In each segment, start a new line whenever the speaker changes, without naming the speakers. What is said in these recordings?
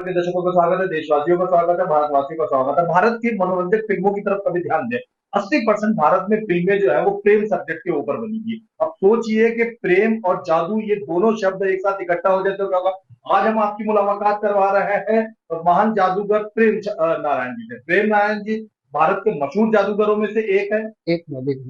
के दर्शकों का स्वागत है, देशवासियों का स्वागत है, भारतवासियों का स्वागत है। भारत की मनोरंजक फिल्मों की तरफ कभी ध्यान दें। 80% भारत में फिल्में जो है वो प्रेम सब्जेक्ट के ऊपर बनी। अब सोचिए कि प्रेम और जादू ये दोनों शब्द एक साथ इकट्ठा हो जाए तो क्या होगा। आज हम आपकी मुलाकात करवा रहे हैं महान जादूगर नारायण जी से। प्रेम नारायण जी भारत के मशहूर जादूगरों में से एक है।
एक मिनट।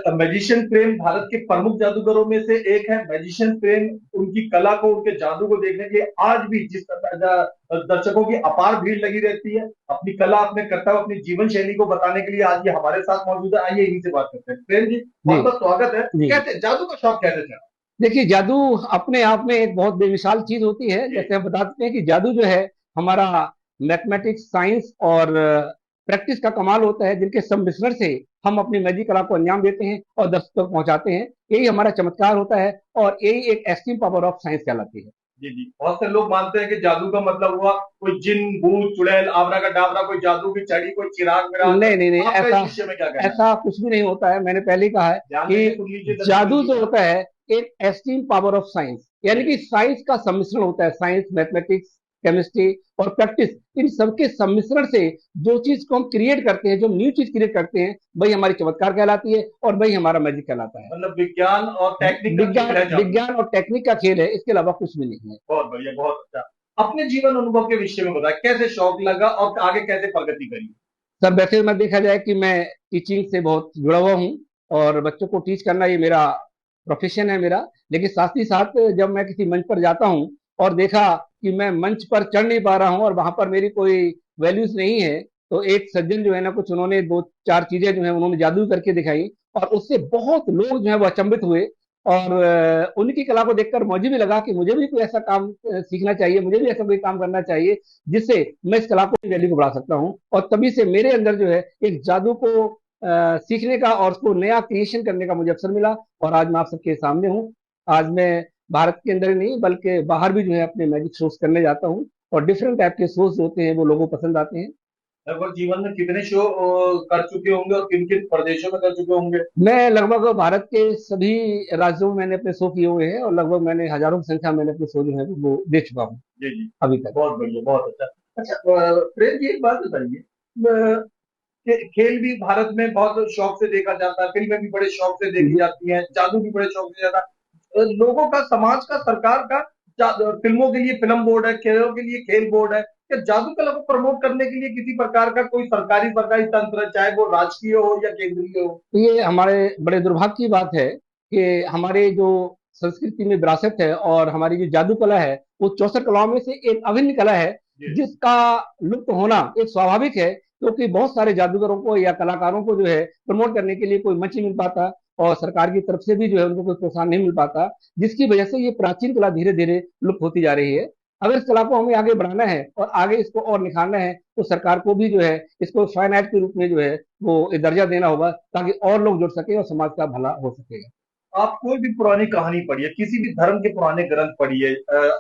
मैजिशियन प्रेम भारत के प्रमुख जादूगरों में से एक है। मैजिशियन प्रेम उनकी कला को, उनके जादू को देखने के लिए आज भी जिस दर्शकों की अपार भीड़ लगी रहती है, अपनी कला, अपने कर्तव्य, अपनी जीवन शैली को बताने के लिए आज ये हमारे साथ मौजूद है। आइए इन्हीं से बात करते हैं। प्रेम जी
जी
बहुत बहुत स्वागत है।
जी।
कैसे जादू का शौक कैसे चला?
देखिए, जादू अपने आप में एक बहुत बेमिसाल चीज होती है।
जी
जैसे हम बताते हैं कि जादू जो है हमारा मैथमेटिक्स, साइंस और प्रैक्टिस का कमाल होता है, जिनके सम्मिश्रण से हम अपनी मैजिक कला को अंजाम देते हैं और दर्शकों तक पहुंचाते हैं। यही हमारा चमत्कार होता है और यही एक एक्सट्रीम पावर ऑफ साइंस कहलाती है।
जी जी। बहुत से लोग मानते हैं कि जादू का मतलब हुआ कोई जिन भूत चुड़ैल आबरा का डाबरा, कोई जादू की छड़ी, कोई चिराग मिराग।
नहीं नहीं नहीं,
आपका
ऐसा
इस विषय में क्या कहना है?
ऐसा कुछ भी नहीं होता है। मैंने पहले ही कहा है
ध्यान देके
कि
सुन लीजिए दर्शकों
जादू
जी।
जो होता है एक एक्सट्रीम पावर ऑफ साइंस, यानी
जी
कि साइंस का सम्मिश्रण होता है। साइंस, मैथमेटिक्स, केमिस्ट्री और प्रैक्टिस, इन सबके सम्मिश्रण से जो चीज को हम क्रिएट करते हैं, जो न्यू चीज क्रिएट करते हैं, वही हमारी चमत्कार कहलाती है और वही हमारा मैजिक कहलाता है।
मतलब विज्ञान और टेक्निक का खेल
विज्ञान
है जादू।
विज्ञान और टेक्निक का खेल है, इसके अलावा कुछ भी नहीं है।
बहुत बढ़िया, बहुत अच्छा। अपने जीवन अनुभव के विषय में बताया, कैसे शौक लगा और आगे कैसे प्रगति करी?
सर, वैसे मैं देखा जाए कि मैं टीचिंग से बहुत जुड़ा हुआ हूँ और बच्चों को टीच करना ये मेरा प्रोफेशन है मेरा। लेकिन साथ ही साथ जब मैं किसी मंच पर जाता हूँ और देखा कि मैं मंच पर चढ़ नहीं पा रहा हूँ और वहां पर मेरी कोई वैल्यूज नहीं है, तो एक सज्जन जो है ना, कुछ उन्होंने दो चार चीजें जो है उन्होंने जादू करके दिखाई और उससे बहुत लोग जो है वो अचंभित हुए। और उनकी कला को देखकर मुझे भी लगा कि मुझे भी कोई ऐसा काम सीखना चाहिए, मुझे भी ऐसा कोई काम करना चाहिए जिससे मैं इस कला को वैल्यू को बढ़ा सकता हूँ। और तभी से मेरे अंदर जो है एक जादू को सीखने का और उसको नया क्रिएशन करने का मुझे अवसर मिला। और आज मैं आप सबके सामने हूँ। आज मैं भारत के अंदर ही नहीं बल्कि बाहर भी जो है अपने मैजिक शोज करने जाता हूँ और डिफरेंट टाइप के शोज होते हैं वो लोगों को पसंद आते हैं।
लगभग जीवन में कितने शो कर चुके होंगे और किन किन प्रदेशों में कर चुके होंगे?
मैं लगभग भारत के सभी राज्यों में मैंने अपने शो किए हुए हैं और लगभग मैंने हजारों की संख्या में अपने शो जो है वो दे चुका हूँ
जी जी।
अभी तक।
बहुत बढ़िया, बहुत अच्छा। अच्छा प्रेम जी एक बात बताइए। खेल भी भारत में बहुत शौक से देखा जाता है, फिल्में भी बड़े शौक से देखी जाती हैं, जादू भी बड़े शौक से जाता है। लोगों का, समाज का, सरकार का फिल्मों के लिए फिल्म बोर्ड है, खेलों के लिए खेल बोर्ड है। क्या जादू कला को प्रमोट करने के लिए किसी प्रकार का कोई सरकारी सरकारी तंत्र है, चाहे वो राजकीय हो या केंद्रीय हो?
तो ये हमारे बड़े दुर्भाग्य की बात है कि हमारे जो संस्कृति में विरासत है और हमारी जो जादू कला है वो 64 कलाओं में से एक अभिन्न कला है,
जी
जिसका लुप्त होना एक स्वाभाविक है, क्योंकि बहुत सारे जादूगरों को या कलाकारों को जो है प्रमोट करने के लिए कोई मंच नहीं मिल पाता और सरकार की तरफ से भी जो है उनको कोई प्रोत्साहन नहीं मिल पाता, जिसकी वजह से ये प्राचीन कला धीरे धीरे लुप्त होती जा रही है। अगर इस कला को हमें आगे बढ़ाना है और आगे इसको और निखारना है तो सरकार को भी जो है इसको फाइन आर्ट के रूप में जो है वो दर्जा देना होगा, ताकि और लोग जुड़ सके और समाज का भला हो सके।
आप कोई भी पुरानी कहानी पढ़िए, किसी भी धर्म के पुराने ग्रंथ पढ़िए,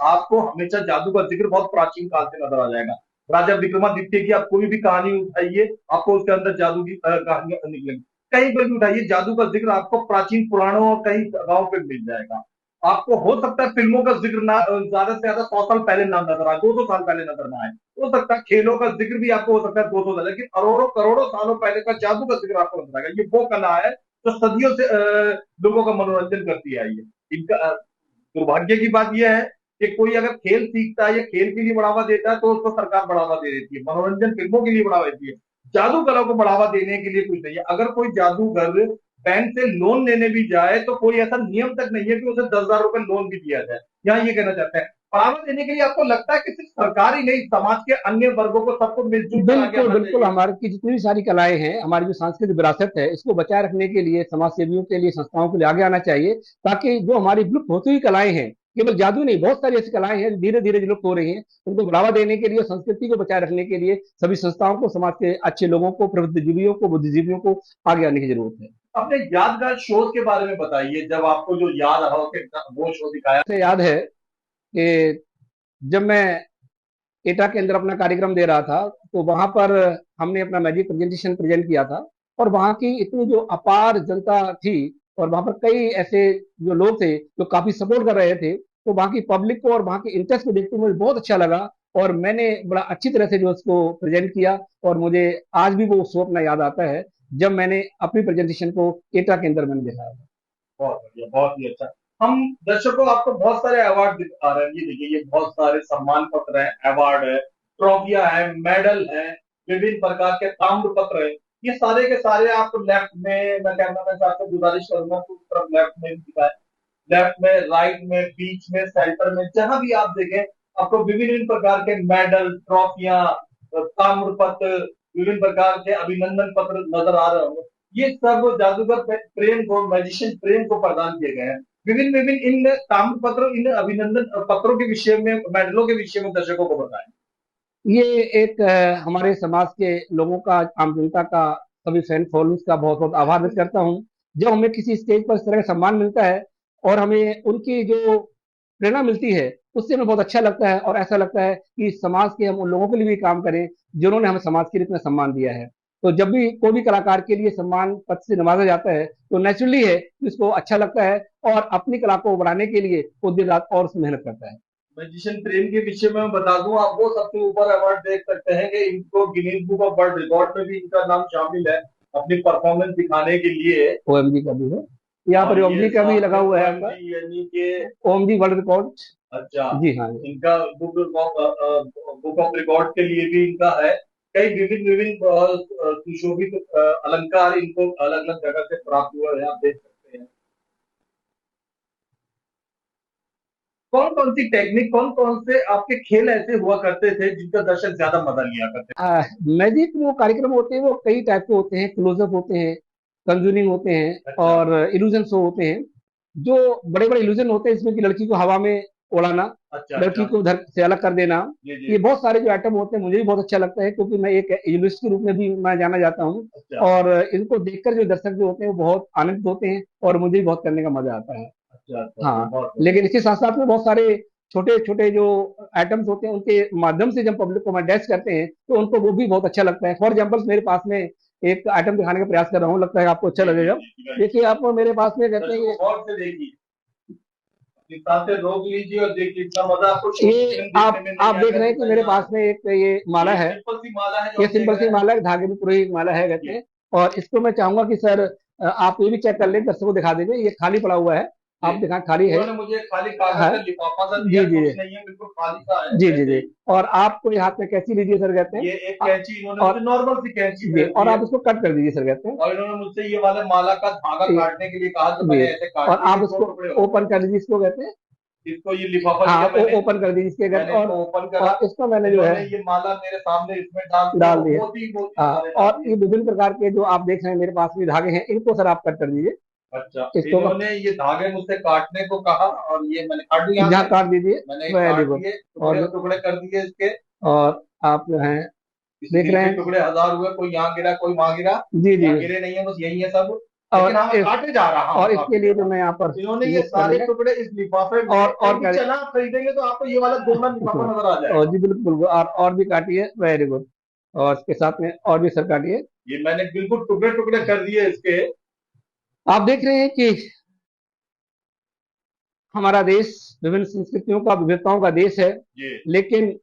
आपको हमेशा जादू का जिक्र बहुत प्राचीन काल से नजर आ जाएगा। राजा विक्रमादित्य की आप कोई भी कहानी उठाइए, आपको उसके अंदर जादू की कहानियां निकलेंगी। कहीं पर भी उठाइए, जादू का जिक्र आपको प्राचीन पुराणों और कई जगहों पे मिल जाएगा। आपको हो सकता है फिल्मों का जिक्र ना ज्यादा से ज्यादा 100 साल पहले ना नजर आए, 200 साल पहले नजर ना आए। हो सकता है खेलों का जिक्र भी आपको हो सकता है 200 साल, लेकिन अरबों करोड़ों सालों पहले का जादू का जिक्र आपको नजर आएगा। ये वो कला है जो सदियों से लोगों का मनोरंजन करती आई है। इनका दुर्भाग्य की बात यह है कि कोई अगर खेल सीखता है या खेल के लिए बढ़ावा देता है तो उसको सरकार बढ़ावा दे देती है, मनोरंजन फिल्मों के लिए बढ़ावा देती है। जादू कला को बढ़ावा देने के लिए कुछ नहीं है। अगर कोई जादूगर बैंक से लोन लेने भी जाए तो कोई ऐसा नियम तक नहीं है कि उसे 10,000 रुपए लोन भी दिया जाए। यहाँ ये कहना चाहते हैं, बढ़ावा देने के लिए आपको लगता है कि सिर्फ सरकार ही नहीं, समाज के अन्य वर्गों को सबको मिलजुल कर आगे
बिल्कुल
आना
बिल्कुल,
चाहिए।
हमारी की जितनी भी सारी कलाएं हैं, हमारी जो सांस्कृतिक विरासत है, इसको बचाए रखने के लिए समाज सेवियों के लिए, संस्थाओं के लिए आगे आना चाहिए, ताकि जो हमारी विलुप्त होती हुई कलाएं हैं, केवल जादू नहीं, बहुत सारी ऐसी कलाएं हैं जो धीरे धीरे विलुप्त हो रही हैं, उनको बढ़ावा देने के लिए, संस्कृति को बचाए रखने के लिए सभी संस्थाओं को, समाज के अच्छे लोगों को, प्रबुद्धजीवियों को, बुद्धिजीवियों को आगे आने की जरूरत है।
अपने यादगार शोज के बारे में बताइए, जब आपको जो याद हो कि वो शो दिखाया।
मुझे याद है कि जब मैं एटा के अंदर अपना कार्यक्रम दे रहा था, तो वहां पर हमने अपना मैजिक प्रेजेंटेशन प्रेजेंट किया था और वहां की इतनी जो अपार जनता थी और वहां पर कई ऐसे जो लोग थे जो काफी सपोर्ट कर रहे थे। तो वहाँ की पब्लिक को और वहाँ के इंटरेस्ट को देखते हुए मुझे बहुत अच्छा लगा, और मैंने बड़ा अच्छी तरह से जो उसको प्रेजेंट किया। और मुझे आज भी वो शो अपना याद आता है जब मैंने अपनी प्रेजेंटेशन को एटा के अंदर मैंने देखा।
बहुत बढ़िया, बहुत ही अच्छा। हम दर्शकों आपको बहुत सारे अवार्ड दिखा रहे हैं, ये देखिए ये बहुत सारे सम्मान पत्र हैं, अवार्ड है, ट्रॉफियां हैं, मेडल हैं, विभिन्न प्रकार के ताम्र पत्र हैं। ये सारे के सारे आपको लेफ्ट में, मैं कैमरा मैन साहब से गुजारिश करूंगा तो उस तरफ लेफ्ट में भी दिखाए, लेफ्ट में, राइट में, बीच में, सेंटर में, जहां भी आप देखें आपको विभिन्न विभिन्न प्रकार के मेडल, ट्रॉफियां, ताम्र पत्र, विभिन्न प्रकार के अभिनंदन पत्र नजर आ रहे होंगे। ये सब जादूगर प्रेम को, मैजिशियन प्रेम को प्रदान किए गए हैं। विभिन्न विभिन्न इन ताम्र पत्रों, इन अभिनंदन पत्रों के विषय में, मेडलों के विषय में दर्शकों को बताएं।
ये एक हमारे समाज के लोगों का, आम जनता का, सभी फैन फॉलोअर्स का बहुत बहुत आभार व्यक्त करता हूँ। जब हमें किसी स्टेज पर इस तरह का सम्मान मिलता है और हमें उनकी जो प्रेरणा मिलती है, उससे हमें बहुत अच्छा लगता है, और ऐसा लगता है कि समाज के हम उन लोगों के लिए भी काम करें जिन्होंने हमें समाज के लिए इतना सम्मान दिया है। तो जब भी कोई भी कलाकार के लिए सम्मान पत्र से नवाजा जाता है तो नेचुरली है कि उसको अच्छा लगता है, और अपनी कला को बढ़ाने के लिए वो दिन रात और उसमें मेहनत करता है।
मैजिशियन प्रेम के विषय में मैं बता दूं आपको, सबसे ऊपर अवार्ड देख सकते हैं कि इनको Guinness book of world record में भी इनका नाम शामिल है अपनी परफॉर्मेंस दिखाने के लिए।
ओएमजी का भी है, यहाँ पर
और
ओएमजी
ये
का भी लगा
सामने
हुआ है आपका,
OMG यानी कि,
ओएमजी वर्ल्ड रिकॉर्ड।
अच्छा,
जी हाँ।
इनका बुक ऑफ रिकॉर्ड के लिए भी इनका है। कई विभिन्न विभिन्न सुशोभित अलंकार इनको अलग अलग जगह से प्राप्त हुआ है, आप देख सकते हैं। कौन कौन सी टेक्निक, कौन कौन से आपके खेल ऐसे हुआ करते थे जिनका दर्शक ज्यादा मजा लिया करते
मैजिक वो कार्यक्रम होते हैं, वो कई टाइप के होते हैं, क्लोजअप होते हैं, कंजूरिंग होते
थे?
हैं,
अच्छा।
और इल्यूजन शो होते हैं। जो बड़े बड़े इल्यूजन होते हैं इसमें कि लड़की को हवा में उड़ाना,
अच्छा।
लड़की
अच्छा।
को उधर से अलग कर देना,
जी जी।
ये बहुत सारे जो आइटम होते हैं मुझे भी बहुत अच्छा लगता है, क्योंकि मैं एक इल्यूस्ट के रूप में भी मैं जाना जाता हूँ।
अच्छा।
और इनको देखकर जो दर्शक जो होते हैं वो बहुत आनंदित होते हैं, और मुझे भी बहुत करने का मजा आता है।
अच्छा। अच्छा, ये
हाँ,
बहुत बढ़िया।
लेकिन इसके साथ साथ में बहुत सारे छोटे छोटे जो आइटम्स होते हैं उनके माध्यम से जब पब्लिक को डैश करते हैं तो उनको वो भी बहुत अच्छा लगता है। फॉर एग्जाम्पल मेरे पास में एक आइटम दिखाने का प्रयास कर रहा हूँ, लगता है आपको अच्छा
जी जी
लगेगा।
जी जी, right।
देखिए आप मेरे पास में कहते हैं
दर्शकों
ये
गौर से देखिए, अपनी सांसें रोक लीजिए और देखिए, इतना मजा आपको शॉर्ट
ये
फिल्म देखने में नहीं
आप देख
आएगा
रहे हैं कि
जितना
मेरे
यहाँ
पास
है।
में एक ये माला
ये
है।
सिंपल सी माला है जो
ये
हम देख
सिंपल
रहे
सी
हैं।
माला है, धागे में पूरी माला है कहते
ये
हैं। और इसको मैं चाहूंगा कि सर आप ये भी चेक कर लें, दर्शकों को दिखा दीजिए, ये खाली पड़ा हुआ है।
जी,
आप दिखा, खाली है।
उन्होंने मुझे खाली कागज
हाँ,
का लिफाफा सा दिया,
जी जी
कुछ नहीं है, बिल्कुल खाली सा है
जी जी
ऐसे
जी।
ही।
और आपको ये हाथ में कैंची लीजिए सर कहते हैं।
ये एक
आ-
कैंची इन्होंने मुझे
और
नॉर्मल सी कैंची
जी,
दी
और
है।
आप इसको कट कर दीजिए सर कहते हैं।
और इन्होंने मुझसे ये वाले माला का धागा
ये
काटने के लिए कहा, तो
जी,
मैंने ऐसे काट
और
दिया
आप
कि दो
इसको
टुकड़े हो गए।
ओपन कर दीजिए, इसको कहते हैं।
इसको ये लिफाफा
हाँ,
लिया मैंने
ओपन कर दीजिए इसके कहते
मैंने
हैं।
इसको ओपन करा।
और इसको मैंने जो है
इन्होंने ये माला मेरे सामने इसमें डाल दिया,
डाल
वो
दिए।
मोती मोती
हाँ,
सारे डाल
और
दिए।
ये विभिन्न प्रकार के जो आप देख रहे हैं मेरे पास में धागे हैं, इनको सर आप कट कर दीजिए।
अच्छा,
इसको
इन्होंने ये धागे मुझसे काटने को कहा और ये मैंने काट दिया, यहाँ
जहाँ
से
काट दीजिए।
मैंने
वेरी
काट
गुड।
दिए, टुकड़े
और
टुकड़े कर दिए इसके।
और आप जो है देख
इसलिए
रहे
भी
हैं।
टुकड़े हजार हुए, कोई यहाँ गिरा कोई वहां गिरा।
जी जी।
यहाँ गिरे नहीं है, बस यही है सब। लेकिन
और
हाँ, मैं
इस
काटे जा रहा हूँ
और इसके
काफी
लिए जो
ज्यादा।
मैं यहाँ पर
इन्होंने ये
यूज कर
सारे
लिया।
टुकड़े इस लिफाफे में,
और
कहीं भी
क्या,
चना आप खरीदेंगे तो आपको ये वाला दोना लिफाफा नजर आ
और
जाएगा।
जी बिल्कुल, और भी काटिए। Very good. और इसके साथ में और भी सर काटिए।
ये मैंने बिल्कुल टुकड़े टुकड़े कर दिए इसके।
आप देख रहे हैं कि हमारा देश विभिन्न संस्कृतियों का, विविधताओं का देश है।
जी,
लेकिन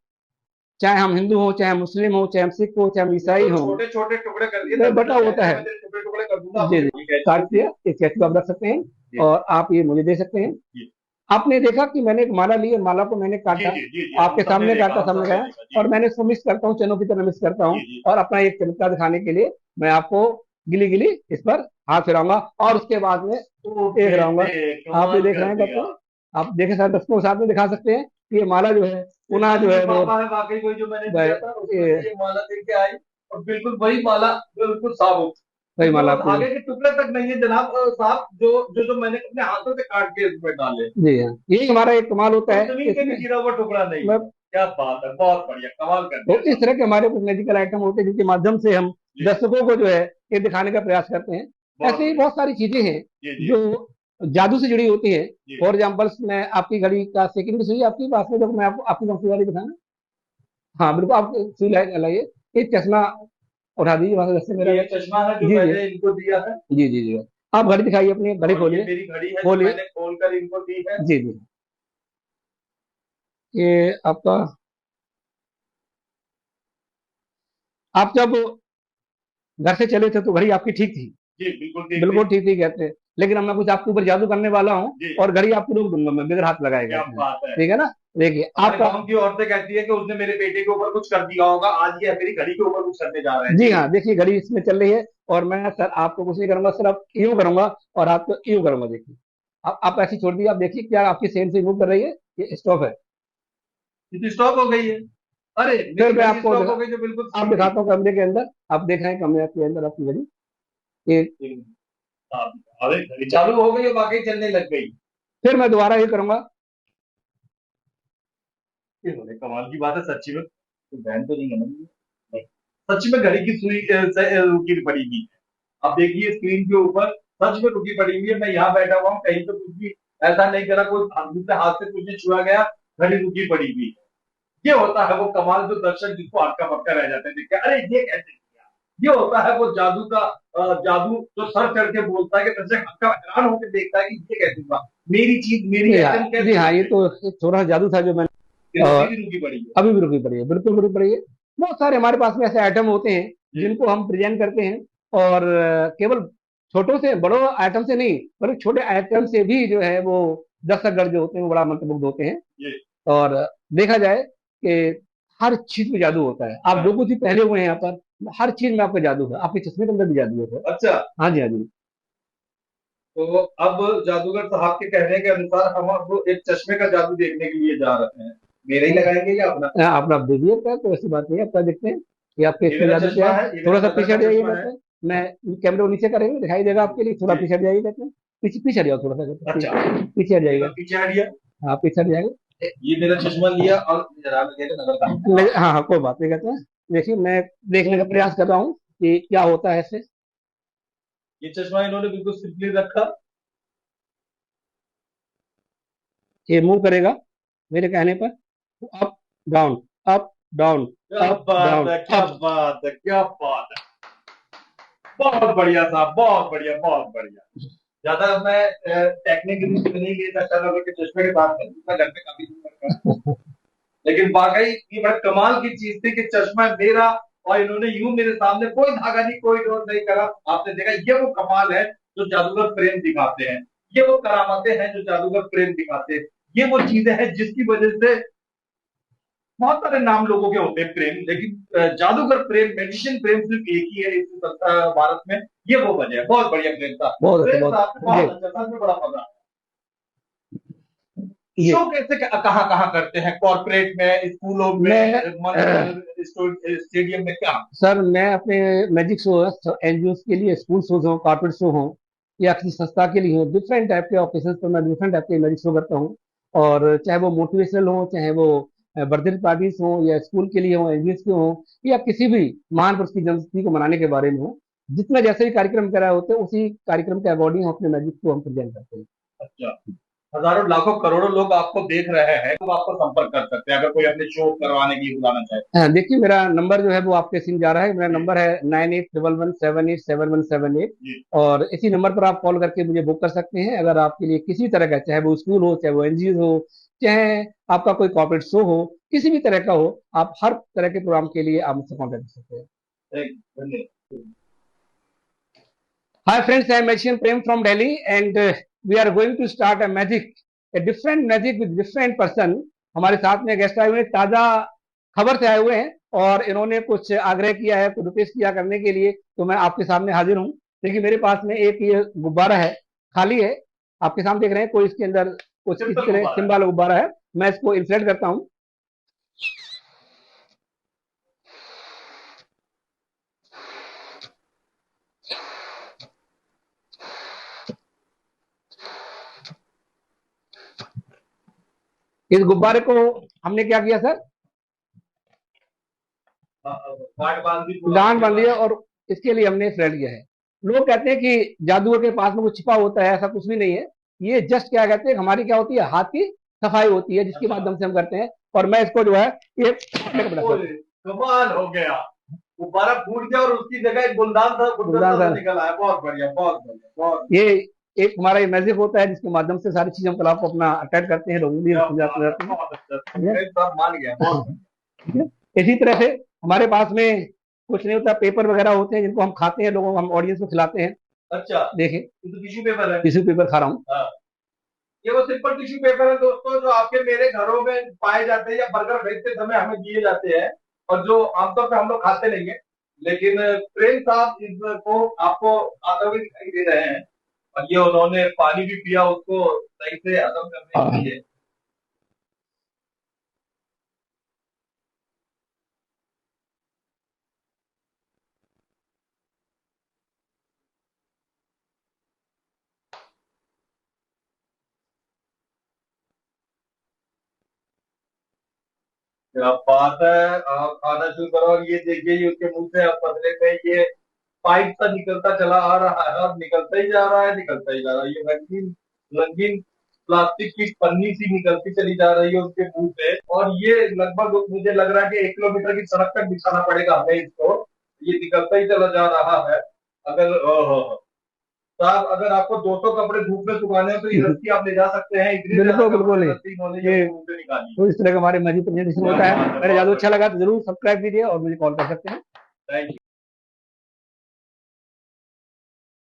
चाहे हम हिंदू हो, चाहे हम मुस्लिम हो, चाहे हम सिख हो, चाहे हम ईसाई
बिल्कुल
हो,
छोटे छोटे टुकड़े कर दिए,
वह
तभी
बटा
तो
होता
कहते हैं
है।
मैं तेरे टुकड़े टुकड़े कर दूंगा। आप
जी
मुझे
जी,
ये कैसे
काट
होती
दिया।
है।
इस कैच को आप रख सकते हैं,
जी
और आप ये मुझे दे सकते हैं।
जी
आपने देखा कि मैंने एक माला ली है, माला को मैंने
जी
काटा,
जी जी जी, हम
आपके
सबने
सामने
देखा,
काटा,
हम
सामने
सबने
गया।
देखा। जी
और मैंने इसको मिक्स करता हूँ, चनों की तरह मिक्स करता
जी
हूँ,
जी।
और अपना एक चमत्कार दिखाने के लिए मैं आपको गिली गिली इस पर हाथ फिराऊंगा, और उसके बाद में
ओ
एक रहूंगा।
बेटे,
आप ये
कमाल
देख रहे
कर
हैं कहते
दिया।
हैं। आप देखे साथ दर्शकों के साथ में दिखा सकते हैं कि ये माला जो है
ये
पुनः जो
खाली
है वो
लिफाफा है वाकई, वही जो मैंने दिया था उसमें
ये
से ये माला लेके आई। और बिल्कुल वही माला, बिल्कुल साबुत।
वही
इसमें
माला
वो
आपको।
धागे के टुकड़े तक नहीं है जनाब साहब, जो जो जो मैंने अपने हाथों से काट के इसमें डाले।
जी हाँ, यही हमारा एक कमाल होता
तो
है
जमीन पे भी
इसमें।
गिरा हुआ टुकड़ा नहीं है।
मतलब
क्या बात है, बहुत बढ़िया, कमाल कर
तो
दिया
इस
साहब।
तरह के हमारे कुछ मैजिकल आइटम होते हैं जिनके माध्यम से हम
जी,
दर्शकों को जो है ये दिखाने का प्रयास करते हैं।
बहुत
ऐसे ही
बढ़िया।
बहुत सारी चीजें हैं
जी जी
जो जादू से जुड़ी होती हैं।
जी।
फॉर एग्जाम्पल मैं आपकी घड़ी का सेकंड भी सुनिए आपकी पास में, जब मैं आपको आपकी कौन सी वाली दिखाना। हाँ बिल्कुल, आप सुई लाइए। एक चश्मा उठा दीजिए वहां से, जैसे मेरा।
ये चश्मा है जो
जी जी
मैंने इनको दिया है।
जी जी जी। आप घड़ी दिखाइए, अपनी घड़ी
और ये
खोलिए।
मेरी घड़ी है जो
खोलिए।
मैंने खोल कर इनको दी है।
जी जी। ये आपका, आप जब घर से चले थे तो घड़ी आपकी ठीक थी,
जी बिल्कुल ठीक
बिल्कुल
थी।
ठीक थी कहते हैं। लेकिन अब मैं कुछ आपके ऊपर जादू करने वाला हूँ
जी।
और घड़ी आपको रोक दूंगा मैं बगैर हाथ लगाए
क्या
कहते हैं।
बात है।
ठीक है ना। देखिए
हमारे
आपका,
गांव की औरतें कहती है कि उसने मेरे बेटे के ऊपर कुछ कर दिया होगा, आज ये मेरी घड़ी के ऊपर कुछ करने जा रहा है।
जी
जी।
हाँ, देखिए घड़ी इसमें चल रही है और मैं सर आपको कुछ नहीं करूंगा, सिर्फ यूं करूंगा और हाथ को यूं करूंगा। देखिए आप ऐसी छोड़ दिए, आप देखिए क्या आपकी सेन से मूव कर रही है, ये स्टॉप है।
ये तो स्टॉप हो गई है। अरे
फिर
मेरी
मैं
घड़ी
आपको
स्टॉप हो गई जो बिल्कुल
आप
स्थिर थी।
दिखाता हूँ कमरे के अंदर, आप देख रहे हैं कमरे के अंदर आपकी घड़ी, ये।
हाँ, अरे घड़ी चालू हो गई और वाकई चलने लग गई।
फिर मैं दोबारा ये करूंगा।
ये बड़े कमाल की बात है सच्ची में, तो बहन तो नहीं है ना ये? नहीं। सच में घड़ी की सुई रुकी पड़ी हुई है। अब देखिए स्क्रीन के ऊपर सच में रुकी पड़ी हुई है। मैं यहाँ बैठा हुआ हूँ, कहीं तो कुछ भी ऐसा नहीं करा, कोई दूसरे हाथ से कुछ नहीं छुआ गया, घड़ी रुकी पड़ी हुई है। ये होता है वो कमाल, जो दर्शक जिसको हक्का बक्का रह जाते हैं देख के, अरे ये कैसे किया। ये होता है वो जादू का जादू जो सर चढ़ के बोलता है कि दर्शक हक्का हैरान होकर देखता है कि ये कैसे हुआ, मेरी चीज मेरी
जी हाँ,
आइटम
जी
कैसे
हाँ,
रुक
ये
गई।
तो एक थोड़ा सा जादू था जो मैंने,
ये तो अभी
अ,
भी रुकी पड़ी है।
अभी भी रुकी पड़ी है, बिल्कुल रुकी पड़ी है। बहुत सारे हमारे पास में ऐसे आइटम होते हैं
जी।
जिनको हम प्रेजेंट करते हैं, और केवल छोटों से बड़ों आइटम से नहीं, बल्कि छोटे आइटम से भी जो है वो दर्शकगण जो होते हैं वो बड़ा मंत्रमुग्ध होते हैं।
ये।
और देखा जाए कि हर चीज में जादू होता है। आप जो
हाँ।
कुछ भी पहने हुए हैं यहाँ पर, हर चीज में आपका जादू है, आपके चश्मे के अंदर भी जादू है सर।
अच्छा।
हाँ जी, हाँ जी।
तो अब जादूगर साहब के कहने के अनुसार हम अब एक चश्मे का जादू देखने के लिए जा रहे हैं। मेरा ही लगाएंगे या अपना?
आप देखिए क्या, तो ऐसी बात नहीं है, आपका देखते हैं कि आपके
ये
इसमें
मेरा
जादू क्या
चश्मा
है।
है, ये मेरा
थोड़ा सा
नजर
पीछे
का
हट जाइए
चश्मा है।
कहते हैं, मैं कैमरे को नीचे करेंगे दिखाई देगा आपके लिए, थोड़ा
जी।
पीछे हट जाइए कहते हैं। पीछे पीछे हट जाओ थोड़ा सा कहते हैं,
अच्छा,
पीछे हट
ये मैं
जाइएगा।
पीछे हट गया।
हाँ पीछे हट जाएंगे।
ये मेरा चश्मा लिया और जरा लगे तो नजर का।
हाँ हाँ, कोई बात नहीं कहते हैं। देखिए मैं देखने का प्रयास कर रहा हूँ कि क्या होता है इससे।
ये चश्मा इन्होंने बिल्कुल सिंपली रखा।
ये मूव करेगा मेरे कहने पर, अप डाउन, अप डाउन,
क्या
अप
बात
डाउन,
है, क्या
अप।
बात है, क्या बात है। बहुत बढ़िया साहब, बहुत बढ़िया, बहुत बढ़िया। ज्यादा मैं टेक्निकल रिस्क नहीं ले सकता था कि चश्मे के साथ में मैं घर पे काफी दूर रखा, लेकिन वाकई ये बड़ा कमाल की चीज थी कि चश्मा मेरा और इन्होंने यूं मेरे सामने कोई धागा नहीं कोई डोर नहीं करा। आपने देखा, ये वो कमाल है जो जादूगर प्रेम दिखाते हैं। ये वो करामातें हैं जो जादूगर प्रेम दिखाते हैं। ये वो चीजें हैं जिसकी वजह से बहुत सारे नाम लोगों के होते हैं प्रेम, लेकिन जादूगर प्रेम, मैजिशियन प्रेम सिर्फ एक ही है इस भारत में। ये वो वजह है। बहुत बढ़िया प्रेम था।
बहुत अच्छा,
प्रेम
बहुत
साहब ने
जी।
बहुत अच्छा, सच में बड़ा मजा।
जी
शो कैसे कहाँ कहाँ करते हैं? कॉर्पोरेट में, स्कूलों में,
मैं
स्टेडियम में, क्या?
सर मैं अपने मैजिक शो एनजीओ के लिए, स्कूल शोज हो, कॉर्पोरेट शो हो, या किसी संस्था के लिए हो, डिफरेंट टाइप के ऑकेशन पर मैं डिफरेंट टाइप के मैजिक शो करता हूँ। और चाहे वो मोटिवेशनल हो, चाहे वो बर्थडे पार्टीज हो, या स्कूल के लिए हो, एनजीओ के हो, या किसी भी महान पुरुष की जन्मतिथि को मनाने के बारे में हो, जितना जैसे भी कार्यक्रम करा होते हैं उसी कार्यक्रम के अकॉर्डिंग हम अपने मैजिक को हम प्रेजेंट करते हैं।
अच्छा। हजारों लाखों करोड़ों लोग आपको देख रहे हैं, तो आपको संपर्क कर सकते हैं अगर कोई अपने शो करवाने के लिए बुलाना चाहे।
हाँ, देखिए मेरा नंबर जो है वो आपके सीन जा रहा है, मेरा
जी।
नंबर है 9811787178।
जी।
और इसी नंबर पर आप कॉल करके मुझे बुक कर सकते हैं, अगर आपके लिए किसी तरह का, चाहे वो स्कूल हो, चाहे वो एनजीओ हो, चाहे आपका कोई कॉर्पोरेट शो हो, किसी भी तरह का हो, आप हर तरह के प्रोग्राम के लिए आप मुझसे कॉन्टेक्ट कर सकते हैं।
धन्यवाद।
Hi friends, I am Magician Prem from Delhi, and we are going to start a different magic with different person. हमारे साथ में गेस्ट आए हुए हैं, ताजा खबर से आए हुए हैं, और इन्होंने कुछ आग्रह किया है, कुछ रिक्वेस्ट किया करने के लिए, तो मैं आपके सामने हाजिर हूँ। देखिए मेरे पास में एक ये गुब्बारा है, खाली है, आपके सामने देख रहे हैं, कोई इसके अंदर कुछ इस
सिंपल
तरह
गुब्बारा है।
सिंबल गुब्बारा है। मैं इसको इंफ्लेट करता हूँ। इस गुब्बारे को हमने क्या किया सर,
गांठ बांध दी पूरा
गांठ
उसके
बांध
बाद।
दिया, और इसके लिए हमने फ्लैट किया है। लोग कहते हैं कि जादूगर के पास में कुछ छिपा होता है, ऐसा कुछ भी नहीं है। ये जस्ट क्या कहते हैं, हमारी क्या होती है, हाथ की सफाई होती है, जिसके
अच्छा।
माध्यम से हम करते हैं। और मैं इसको जो है ये
ओए, कमाल हो गया। गुब्बारा फूट गया और उसकी जगह एक गुलदान सा, गुलदस्ता
गुलदान
सा
सर,
निकल आया। बहुत बढ़िया, बहुत बढ़िया, बहुत
ये एक हमारा ये मैजिक होता है जिसके माध्यम से सारी चीजें हम कला को अपना अटैच करते हैं, लोगों भी
क्या
समझाते
बात है,
जाते हैं।
बहुत अच्छा,
ठीक है?
प्रिंस साहब मान गया, बहुत
ठीक है? इसी तरह से हमारे पास में कुछ नहीं होता, पेपर वगैरह होते हैं जिनको हम खाते हैं, लोगों को हम ऑडियंस को खिलाते हैं।
अच्छा।
देखें,
ये तो टिश्यू पेपर है।
टिश्यू पेपर खा रहा हूँ।
हाँ, ये वो सिंपल टिश्यू पेपर है दोस्तों, जो आपके मेरे घरों में पाए जाते हैं, या बर्गर भेजते समय हमें दिए जाते हैं, और जो आमतौर पे हम लोग खाते नहीं है, लेकिन प्रेम साहब इसको आपको आते हुए दिखाई दे रहे हैं, और ये उन्होंने पानी भी पिया उसको सही से हजम करने के
हाँ,
लिए। क्या बात है, आप खाना शुरू करो, और ये देखिए ये उसके मुंह से अब बदले में ये पाइप सा निकलता चला आ रहा है, और निकलता ही जा रहा है, निकलता ही जा रहा है, ये रंगीन रंगीन प्लास्टिक की पन्नी सी निकलती चली जा रही है उसके मुंह से, और ये लगभग मुझे लग रहा है कि 1 किलोमीटर की सड़क तक बिछाना पड़ेगा हमें इसको, ये निकलता ही चला जा रहा है। अगर ओहो, साहब अगर आपको 200 कपड़े धूप में सुखाने हो तो ये रस्सी आप ले जा सकते हैं, इतनी ज्यादा
बिल्कुल बिल्कुल
कपड़े
नहीं।
रस्सी इन्होंने ये
ये
अपने मुंह से निकाली।
तो इस तरह का हमारे मैजिक प्रेजेंटेशन
क्या
होता है।
बात है,
मेरा
बहुत
जादू अच्छा
बढ़िया।
लगा तो जरूर सब्सक्राइब कीजिए और मुझे कॉल कर सकते हैं।
Thank you.